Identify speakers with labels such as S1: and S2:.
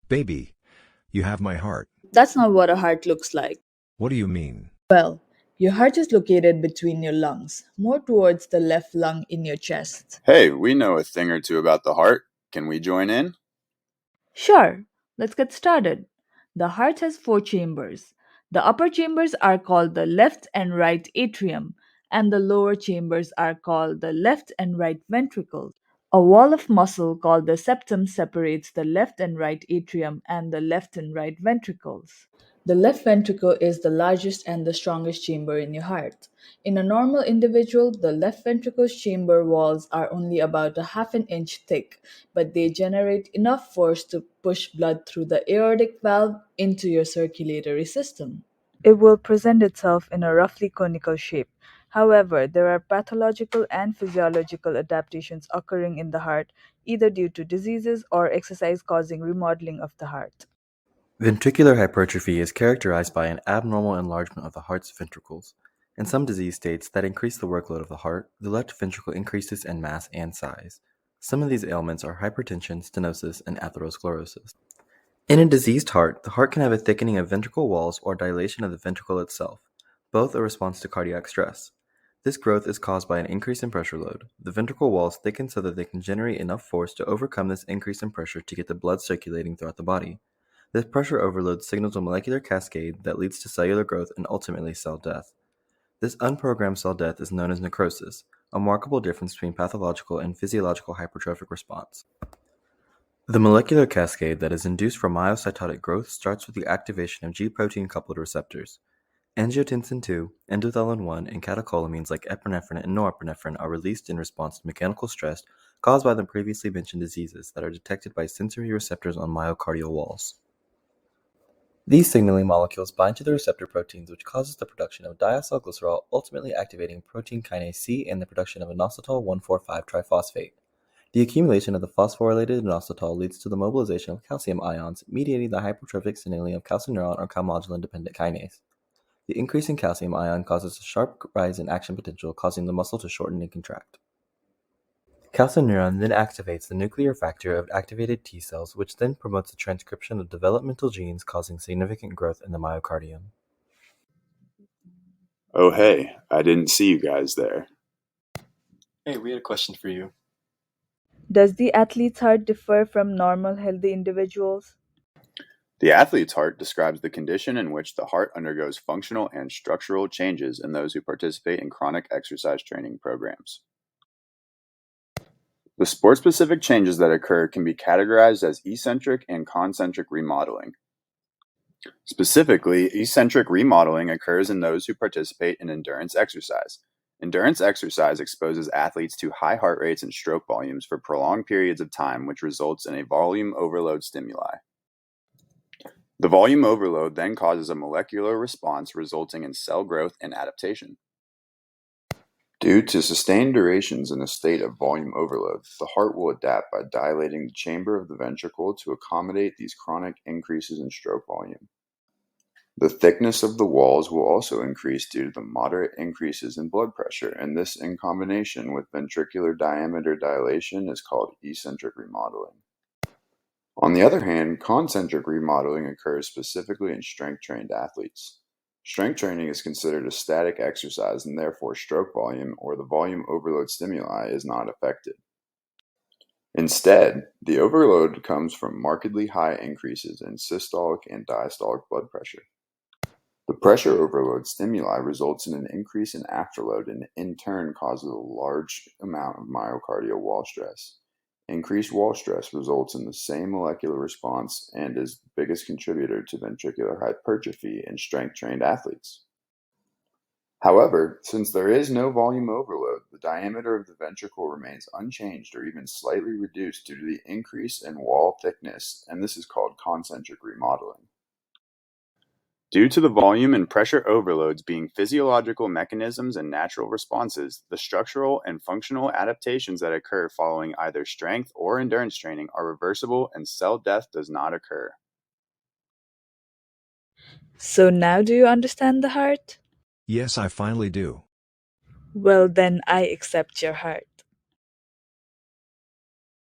S1: Baby, you have my heart.
S2: That's not what a heart looks like.
S1: What do you mean?
S2: Well, your heart is located between your lungs, more towards the left lung in your chest.
S3: Hey, we know a thing or two about the heart. Can we join in?
S2: Sure, let's get started. The heart has four chambers. The upper chambers are called the left and right atrium, and the lower chambers are called the left and right ventricles. A wall of muscle called the septum separates the left and right atrium and the left and right ventricles. The left ventricle is the largest and the strongest chamber in your heart. In a normal individual, the left ventricle's chamber walls are only about a half an inch thick, but they generate enough force to push blood through the aortic valve into your circulatory system. It will present itself in a roughly conical shape. However, there are pathological and physiological adaptations occurring in the heart, either due to diseases or exercise causing remodeling of the heart.
S4: Ventricular hypertrophy is characterized by an abnormal enlargement of the heart's ventricles. In some disease states that increase the workload of the heart, the left ventricle increases in mass and size. Some of these ailments are hypertension, stenosis, and atherosclerosis. In a diseased heart, the heart can have a thickening of ventricle walls or dilation of the ventricle itself, both a response to cardiac stress. This growth is caused by an increase in pressure load. The ventricle walls thicken so that they can generate enough force to overcome this increase in pressure to get the blood circulating throughout the body. This pressure overload signals a molecular cascade that leads to cellular growth and ultimately cell death. This unprogrammed cell death is known as necrosis, a markable difference between pathological and physiological hypertrophic response. The molecular cascade that is induced from myocytotic growth starts with the activation of G protein coupled receptors. Angiotensin II, endothelin 1, and catecholamines like epinephrine and norepinephrine are released in response to mechanical stress caused by the previously mentioned diseases that are detected by sensory receptors on myocardial walls. These signaling molecules bind to the receptor proteins, which causes the production of diacylglycerol, ultimately activating protein kinase C and the production of inositol 1,4,5-triphosphate. The accumulation of the phosphorylated inositol leads to the mobilization of calcium ions, mediating the hypertrophic signaling of calcineurin or calmodulin-dependent kinase. The increase in calcium ion causes a sharp rise in action potential, causing the muscle to shorten and contract. Calcineurin then activates the nuclear factor of activated T cells, which then promotes the transcription of developmental genes, causing significant growth in the myocardium.
S3: Oh, hey, I didn't see you guys there.
S4: Hey, we had a question for you.
S2: Does the athlete's heart differ from normal healthy individuals?
S3: The athlete's heart describes the condition in which the heart undergoes functional and structural changes in those who participate in chronic exercise training programs. The sport-specific changes that occur can be categorized as eccentric and concentric remodeling. Specifically, eccentric remodeling occurs in those who participate in endurance exercise. Endurance exercise exposes athletes to high heart rates and stroke volumes for prolonged periods of time, which results in a volume overload stimuli. The volume overload then causes a molecular response resulting in cell growth and adaptation. Due to sustained durations in a state of volume overload, the heart will adapt by dilating the chamber of the ventricle to accommodate these chronic increases in stroke volume. The thickness of the walls will also increase due to the moderate increases in blood pressure, and this in combination with ventricular diameter dilation is called eccentric remodeling. On the other hand, concentric remodeling occurs specifically in strength-trained athletes. Strength training is considered a static exercise, and therefore stroke volume or the volume overload stimuli is not affected. Instead, the overload comes from markedly high increases in systolic and diastolic blood pressure. The pressure overload stimuli results in an increase in afterload and in turn causes a large amount of myocardial wall stress. Increased wall stress results in the same molecular response and is the biggest contributor to ventricular hypertrophy in strength-trained athletes. However, since there is no volume overload, the diameter of the ventricle remains unchanged or even slightly reduced due to the increase in wall thickness, and this is called concentric remodeling. Due to the volume and pressure overloads being physiological mechanisms and natural responses, the structural and functional adaptations that occur following either strength or endurance training are reversible and cell death does not occur.
S2: So now do you understand the heart?
S1: Yes, I finally do.
S2: Well, then I accept your heart.